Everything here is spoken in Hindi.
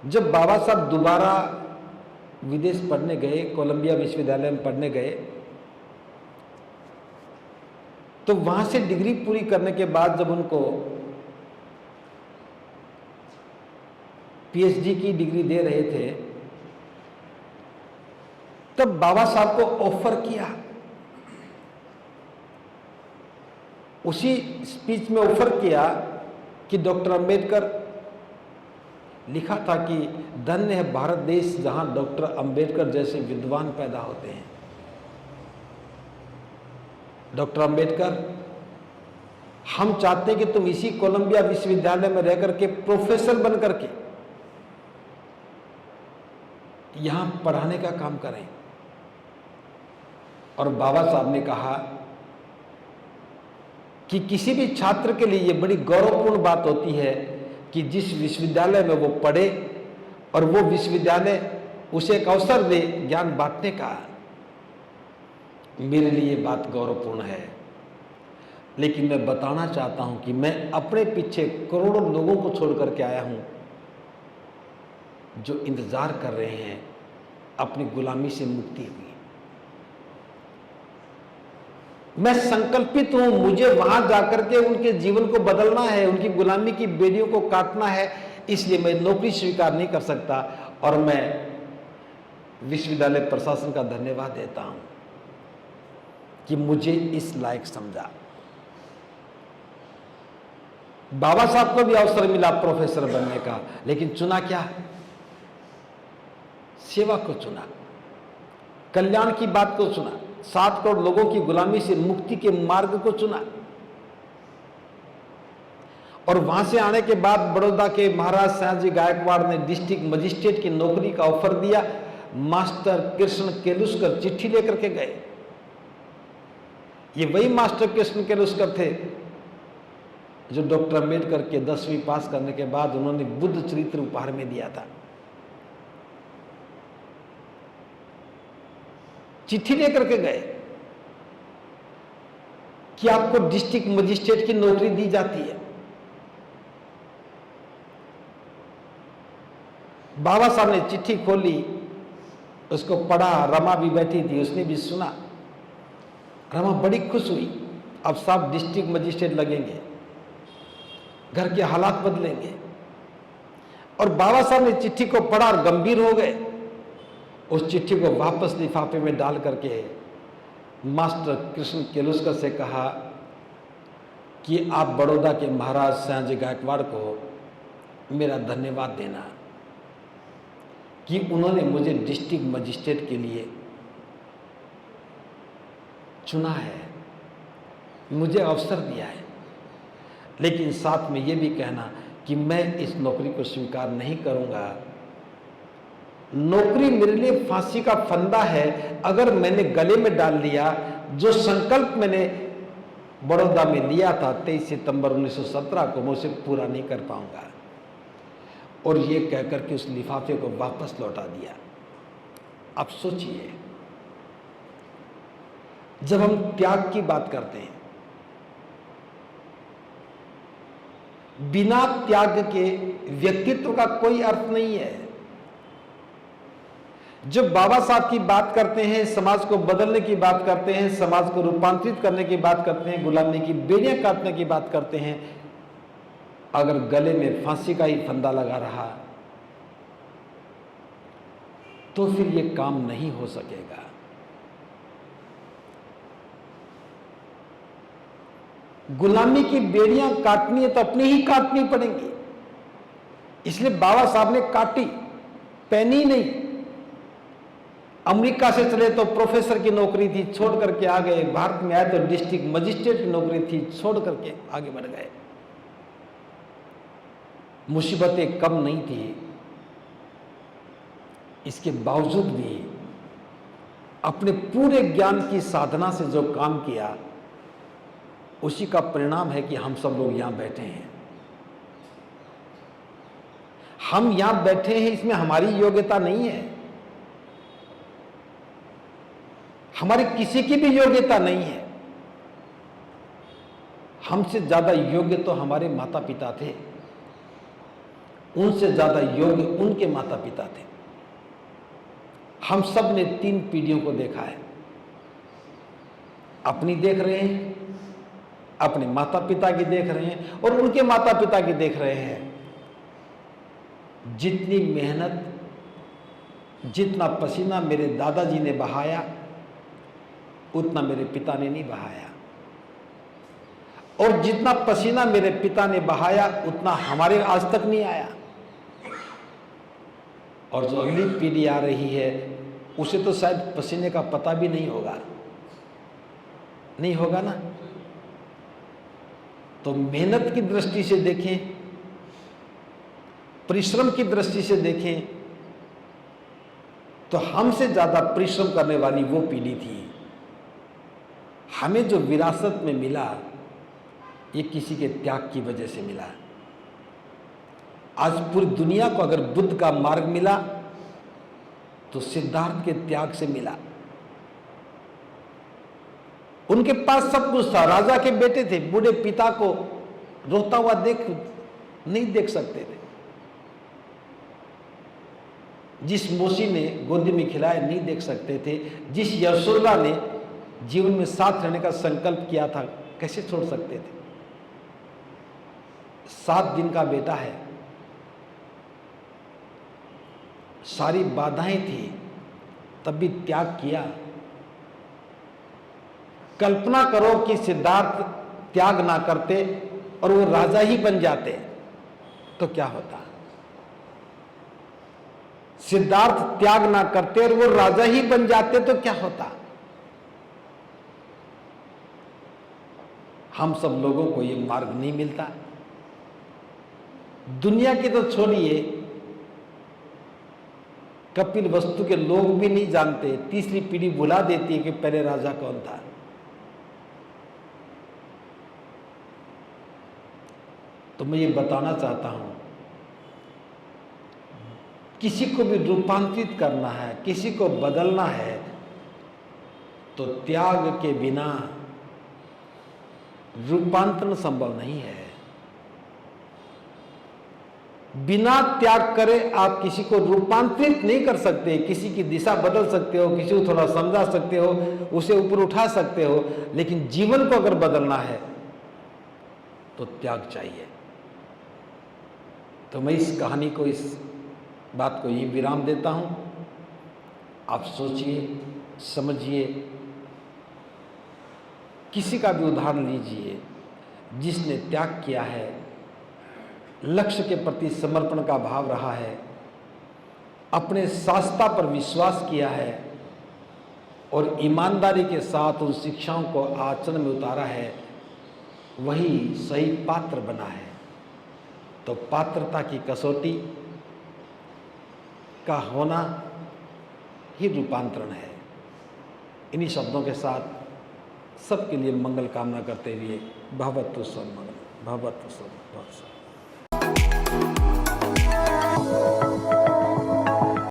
जब बाबा साहब दोबारा विदेश पढ़ने गए, कोलंबिया विश्वविद्यालय में पढ़ने गए, तो वहां से डिग्री पूरी करने के बाद जब उनको पीएचडी की डिग्री दे रहे थे, तब बाबा साहब को ऑफर किया, उसी स्पीच में ऑफर किया कि डॉक्टर अंबेडकर, लिखा था कि धन्य है भारत देश जहां डॉक्टर अंबेडकर जैसे विद्वान पैदा होते हैं। डॉक्टर अंबेडकर, हम चाहते हैं कि तुम इसी कोलंबिया विश्वविद्यालय में रह करके प्रोफेसर बन करके यहां पढ़ाने का काम करें। और बाबा साहब ने कहा कि किसी भी छात्र के लिए यह बड़ी गौरवपूर्ण बात होती है कि जिस विश्वविद्यालय में वो पढ़े और वो विश्वविद्यालय उसे एक अवसर दे ज्ञान बांटने का। मेरे लिए बात गौरवपूर्ण है, लेकिन मैं बताना चाहता हूं कि मैं अपने पीछे करोड़ों लोगों को छोड़ करके आया हूं जो इंतजार कर रहे हैं अपनी गुलामी से मुक्ति हुई। मैं संकल्पित हूं, मुझे वहां जाकर के उनके जीवन को बदलना है, उनकी गुलामी की बेड़ियों को काटना है, इसलिए मैं नौकरी स्वीकार नहीं कर सकता। और मैं विश्वविद्यालय प्रशासन का धन्यवाद देता हूं कि मुझे इस लायक समझा। बाबा साहब को भी अवसर मिला प्रोफेसर बनने का, लेकिन चुना क्या? सेवा को चुना, कल्याण की बात को चुना, 7 करोड़ लोगों की गुलामी से मुक्ति के मार्ग को चुना। और वहां से आने के बाद बड़ौदा के महाराज सयाजी गायकवाड़ ने डिस्ट्रिक्ट मजिस्ट्रेट की नौकरी का ऑफर दिया। मास्टर कृष्ण केलुस्कर चिट्ठी लेकर के गए। ये वही मास्टर कृष्ण केलुस्कर थे जो डॉक्टर अंबेडकर के 10वीं पास करने के बाद उन्होंने बुद्ध चरित्र उपहार में दिया था। चिट्ठी लेकर के गए कि आपको डिस्ट्रिक्ट मजिस्ट्रेट की नौकरी दी जाती है। बाबा साहब ने चिट्ठी खोली, उसको पढ़ा। रमा भी बैठी थी, उसने भी सुना। रमा बड़ी खुश हुई, अब साहब डिस्ट्रिक्ट मजिस्ट्रेट लगेंगे, घर के हालात बदलेंगे। और बाबा साहब ने चिट्ठी को पढ़ा और गंभीर हो गए। उस चिट्ठी को वापस लिफाफे में डाल करके मास्टर कृष्ण केलुस्कर से कहा कि आप बड़ौदा के महाराज सयाजी गायकवाड़ को मेरा धन्यवाद देना कि उन्होंने मुझे डिस्ट्रिक्ट मजिस्ट्रेट के लिए चुना है, मुझे अवसर दिया है। लेकिन साथ में ये भी कहना कि मैं इस नौकरी को स्वीकार नहीं करूंगा। नौकरी मेरे लिए फांसी का फंदा है। अगर मैंने गले में डाल लिया जो संकल्प मैंने बड़ौदा में लिया था 23 सितंबर 1917 को, मैं उसे पूरा नहीं कर पाऊंगा। और ये कहकर के उस लिफाफे को वापस लौटा दिया। अब सोचिए, जब हम त्याग की बात करते हैं, बिना त्याग के व्यक्तित्व का कोई अर्थ नहीं है। जब बाबा साहब की बात करते हैं, समाज को बदलने की बात करते हैं, समाज को रूपांतरित करने की बात करते हैं, गुलामी की बेड़ियां काटने की बात करते हैं, अगर गले में फांसी का ही फंदा लगा रहा तो फिर यह काम नहीं हो सकेगा। गुलामी की बेड़ियां काटनी है तो अपनी ही काटनी पड़ेंगी। इसलिए बाबा साहब ने काटी, पहनी नहीं। अमेरिका से चले तो प्रोफेसर की नौकरी थी, छोड़ करके आ गए। भारत में आए तो डिस्ट्रिक्ट मजिस्ट्रेट की नौकरी थी, छोड़ करके आगे बढ़ गए। मुसीबतें कम नहीं थी, इसके बावजूद भी अपने पूरे ज्ञान की साधना से जो काम किया, उसी का परिणाम है कि हम सब लोग यहां बैठे हैं। हम यहां बैठे हैं, इसमें हमारी योग्यता नहीं है, हमारी किसी की भी योग्यता नहीं है। हमसे ज्यादा योग्य तो हमारे माता पिता थे। उनसे ज्यादा योग्य उनके माता पिता थे। हम सब ने 3 पीढ़ियों को देखा है। अपनी देख रहे हैं, अपने माता पिता की देख रहे हैं और उनके माता पिता की देख रहे हैं। जितनी मेहनत, जितना पसीना मेरे दादाजी ने बहाया, उतना मेरे पिता ने नहीं बहाया, और जितना पसीना मेरे पिता ने बहाया उतना हमारे आज तक नहीं आया। और जो अगली पीढ़ी आ रही है उसे तो शायद पसीने का पता भी नहीं होगा, नहीं होगा ना। तो मेहनत की दृष्टि से देखें, परिश्रम की दृष्टि से देखें, तो हमसे ज्यादा परिश्रम करने वाली वो पीढ़ी थी। हमें जो विरासत में मिला ये किसी के त्याग की वजह से मिला। आज पूरी दुनिया को अगर बुद्ध का मार्ग मिला तो सिद्धार्थ के त्याग से मिला। उनके पास सब कुछ था, राजा के बेटे थे, बूढ़े पिता को रोता हुआ नहीं देख सकते थे। जिस मौसी ने गोदी में खिलाया नहीं देख सकते थे। जिस यशोदा ने जीवन में साथ रहने का संकल्प किया था कैसे छोड़ सकते थे। 7 दिन का बेटा है, सारी बाधाएं थी, तब भी त्याग किया। कल्पना करो कि सिद्धार्थ त्याग ना करते और वो राजा ही बन जाते तो क्या होता। सिद्धार्थ त्याग ना करते और वो राजा ही बन जाते तो क्या होता। हम सब लोगों को ये मार्ग नहीं मिलता। दुनिया की तो छोड़िए, कपिल वस्तु के लोग भी नहीं जानते। तीसरी पीढ़ी भुला देती है कि पहले राजा कौन था। तो मैं ये बताना चाहता हूं, किसी को भी रूपांतरित करना है, किसी को बदलना है, तो त्याग के बिना रूपांतरण संभव नहीं है। बिना त्याग करे आप किसी को रूपांतरित नहीं कर सकते। किसी की दिशा बदल सकते हो, किसी को थोड़ा समझा सकते हो, उसे ऊपर उठा सकते हो, लेकिन जीवन को अगर बदलना है तो त्याग चाहिए। तो मैं इस कहानी को, इस बात को ये विराम देता हूं। आप सोचिए, समझिए, किसी का भी उदाहरण लीजिए जिसने त्याग किया है, लक्ष्य के प्रति समर्पण का भाव रहा है, अपने शास्त्रा पर विश्वास किया है और ईमानदारी के साथ उन शिक्षाओं को आचरण में उतारा है, वही सही पात्र बना है। तो पात्रता की कसौटी का होना ही रूपांतरण है। इन्हीं शब्दों के साथ सबके लिए मंगल कामना करते हुए भवतु सर्वमंगलम, भवतु सर्वमंगलम।